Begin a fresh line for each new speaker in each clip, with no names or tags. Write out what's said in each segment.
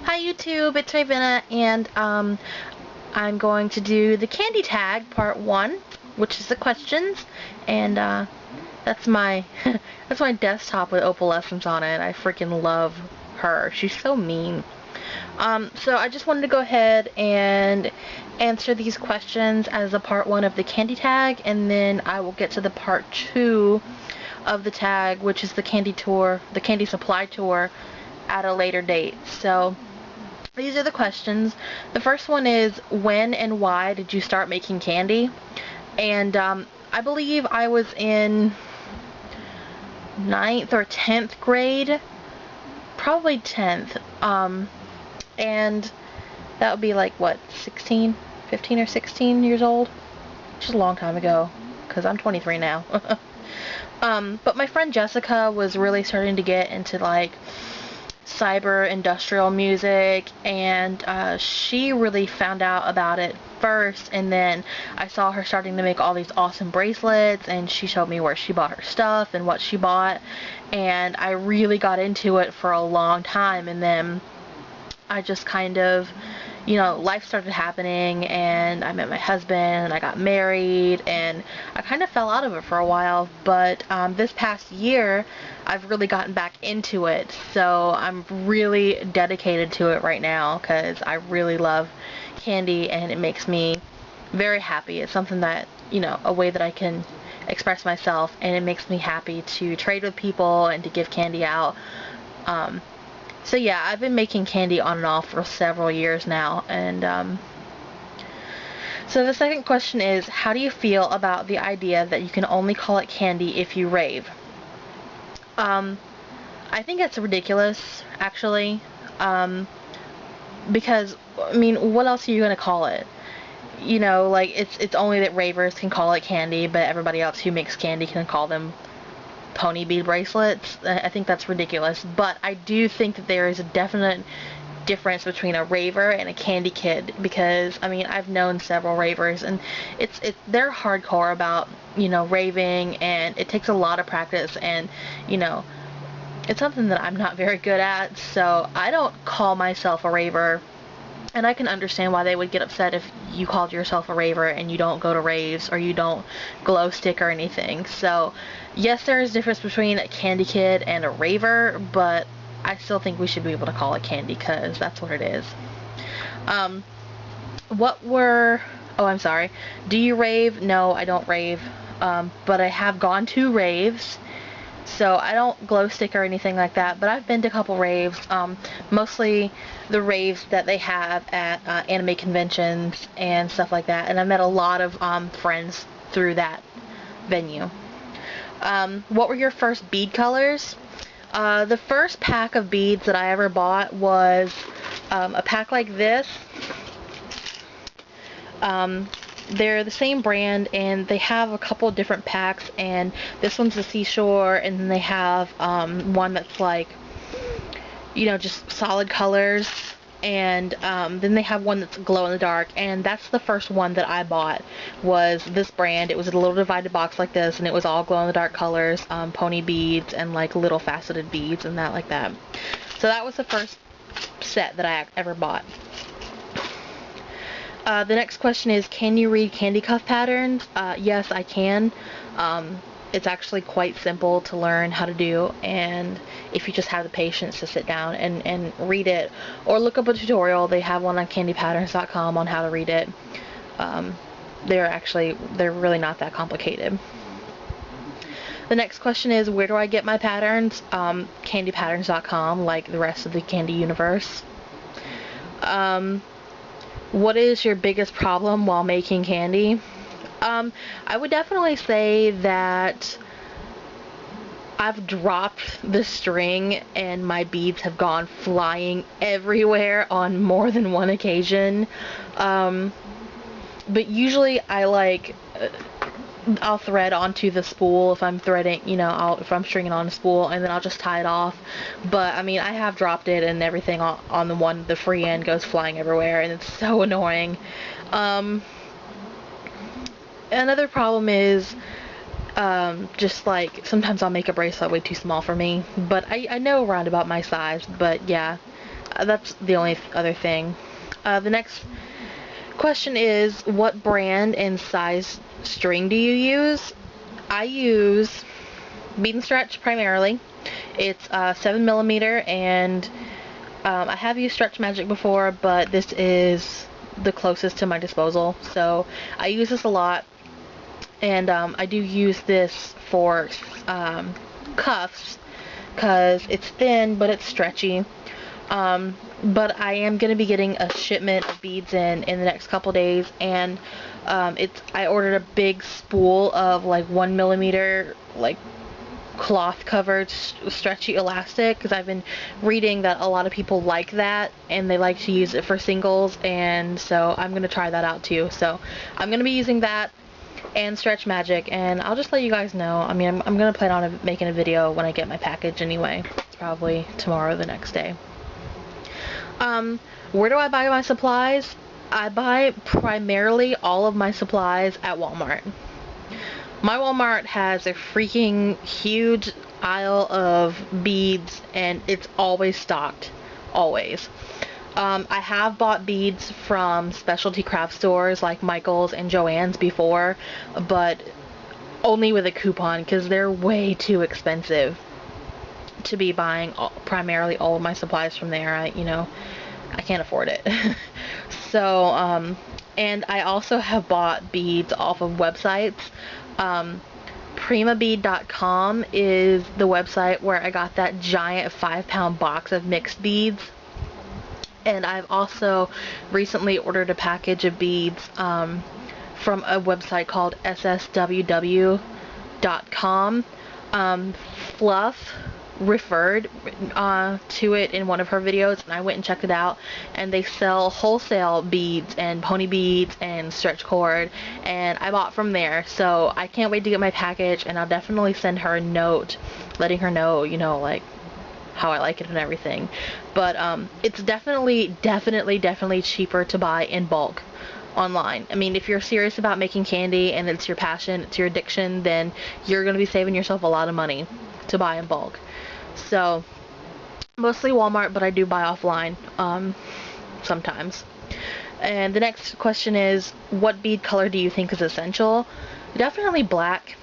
Hi YouTube, it's Ravenna, and I'm going to do the Kandi tag part 1, which is the questions, and that's my that's my desktop with opalescence on it. I freaking love her. She's so mean. So I just wanted to go ahead and answer these questions as a part 1 of the Kandi tag, and then I will get to the part 2 of the tag, which is the Kandi tour, the Kandi supply tour, at a later date. So these are the questions. The first one is, when and why did you start making candy? And I believe I was in 9th or 10th grade, probably 10th, and that would be like, what, 15 or 16 years old, which is a long time ago, because I'm 23 now. But my friend Jessica was really starting to get into like cyber industrial music, and she really found out about it first, and then I saw her starting to make all these awesome bracelets, and she showed me where she bought her stuff and what she bought, and I really got into it for a long time. And then I just kind of, you know, life started happening, and I met my husband, and I got married, and I kind of fell out of it for a while. But this past year, I've really gotten back into it, so I'm really dedicated to it right now, because I really love candy, and it makes me very happy. It's something that, you know, a way that I can express myself, and it makes me happy to trade with people and to give candy out. So yeah, I've been making candy on and off for several years now, and so the second question is, how do you feel about the idea that you can only call it candy if you rave? I think it's ridiculous, actually, because, I mean, what else are you going to call it? You know, like, it's only that ravers can call it candy, but everybody else who makes candy can call them pony bead bracelets. I think that's ridiculous, but I do think that there is a definite difference between a raver and a candy kid, because I mean, I've known several ravers, and they're hardcore about, you know, raving, and it takes a lot of practice, and you know, it's something that I'm not very good at, so I don't call myself a raver. And I can understand why they would get upset if you called yourself a raver and you don't go to raves, or you don't glow stick or anything. So yes, there is a difference between a candy kid and a raver, but I still think we should be able to call it candy, because that's what it is. Oh, I'm sorry. Do you rave? No, I don't rave. But I have gone to raves. So I don't glow stick or anything like that, but I've been to a couple raves, mostly the raves that they have at anime conventions and stuff like that, and I met a lot of friends through that venue. What were your first bead colors? The first pack of beads that I ever bought was a pack like this. They're the same brand, and they have a couple different packs, and this one's the seashore, and then they have one that's like, you know, just solid colors, and then they have one that's glow in the dark, and that's the first one that I bought, was this brand. It was a little divided box like this, and it was all glow in the dark colors, pony beads, and like little faceted beads and that like that. So that was the first set that I ever bought. The next question is, can you read candy cuff patterns? Yes, I can. It's actually quite simple to learn how to do, and if you just have the patience to sit down and read it, or look up a tutorial. They have one on candypatterns.com on how to read it. They're really not that complicated. The next question is, where do I get my patterns? Candypatterns.com, like the rest of the candy universe. What is your biggest problem while making candy? I would definitely say that I've dropped the string and my beads have gone flying everywhere on more than one occasion. But usually I'll thread onto the spool if I'm threading, you know, if I'm stringing on a spool, and then I'll just tie it off. But I mean, I have dropped it, and everything on the free end goes flying everywhere, and it's so annoying. Another problem is just like sometimes I'll make a bracelet way too small for me, but I know around about my size. But yeah, that's the only other thing. The next question is, what brand and size string do you use? I use bead and stretch primarily. It's 7mm, and I have used Stretch Magic before, but this is the closest to my disposal, so I use this a lot. And I do use this for cuffs because it's thin but it's stretchy. But I am going to be getting a shipment of beads in the next couple days, and I ordered a big spool of like 1mm like cloth covered stretchy elastic, because I've been reading that a lot of people like that and they like to use it for singles, and so I'm going to try that out too. So I'm going to be using that and Stretch Magic, and I'll just let you guys know. I mean, I'm going to plan on making a video when I get my package anyway. It's probably tomorrow or the next day. Where do I buy my supplies? I buy primarily all of my supplies at Walmart. My Walmart has a freaking huge aisle of beads, and it's always stocked. Always. I have bought beads from specialty craft stores like Michael's and Joann's before, but only with a coupon, because they're way too expensive to be buying primarily all of my supplies from there. I can't afford it. So, and I also have bought beads off of websites. Primabead.com is the website where I got that giant 5-pound box of mixed beads. And I've also recently ordered a package of beads from a website called ssww.com. Fluff referred to it in one of her videos, and I went and checked it out, and they sell wholesale beads and pony beads and stretch cord, and I bought from there. So I can't wait to get my package, and I'll definitely send her a note letting her know, like how I like it and everything. But it's definitely cheaper to buy in bulk online. I mean, if you're serious about making candy and it's your passion, it's your addiction, then you're going to be saving yourself a lot of money to buy in bulk. So mostly Walmart, but I do buy offline sometimes. And the next question is, what bead color do you think is essential? Definitely black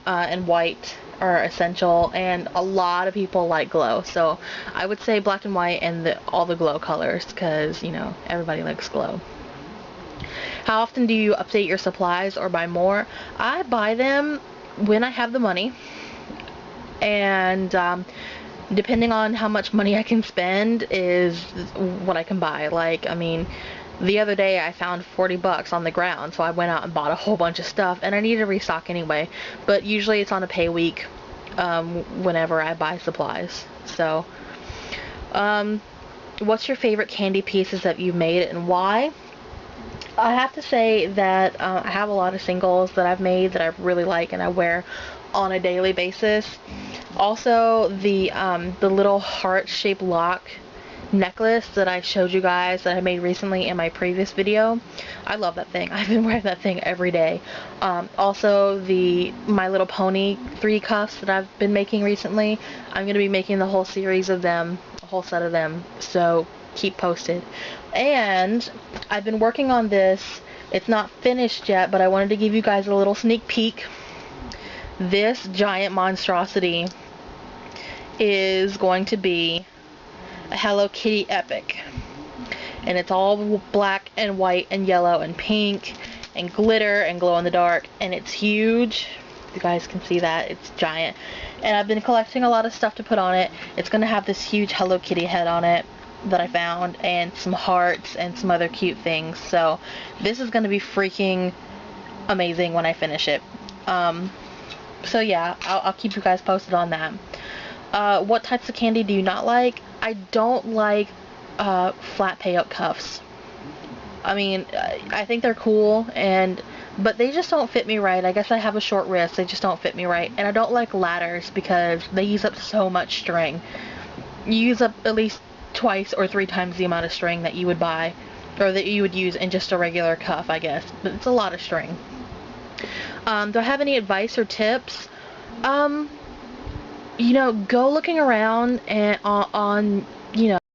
and white are essential, and a lot of people like glow, so I would say black and white and all the glow colors, because everybody likes glow. How often do you update your supplies or buy more? I buy them when I have the money, and depending on how much money I can spend is what I can buy. Like, I mean, the other day I found $40 on the ground, so I went out and bought a whole bunch of stuff, and I need to restock anyway, but usually it's on a pay week whenever I buy supplies. So what's your favorite candy pieces that you've made and why? I have to say that I have a lot of singles that I've made that I really like and I wear on a daily basis. Also, the little heart-shaped lock necklace that I showed you guys that I made recently in my previous video. I love that thing. I've been wearing that thing every day. Also, the My Little Pony 3 cuffs that I've been making recently. I'm going to be making the whole series of them, a whole set of them, so keep posted. And I've been working on this. It's not finished yet, but I wanted to give you guys a little sneak peek. This giant monstrosity is going to be a Hello Kitty epic, and it's all black and white and yellow and pink and glitter and glow in the dark, and it's huge. You guys can see that it's giant, and I've been collecting a lot of stuff to put on it. It's gonna have this huge Hello Kitty head on it that I found, and some hearts and some other cute things. So this is gonna be freaking amazing when I finish it. So yeah, I'll keep you guys posted on that. What types of candy do you not like? I don't like flat payout cuffs. I mean, I think they're cool, but they just don't fit me right. I guess I have a short wrist. They just don't fit me right. And I don't like ladders because they use up so much string. You use up at least twice or 3 times the amount of string that you would buy, or that you would use in just a regular cuff, I guess. But it's a lot of string. Do I have any advice or tips? Go looking around and on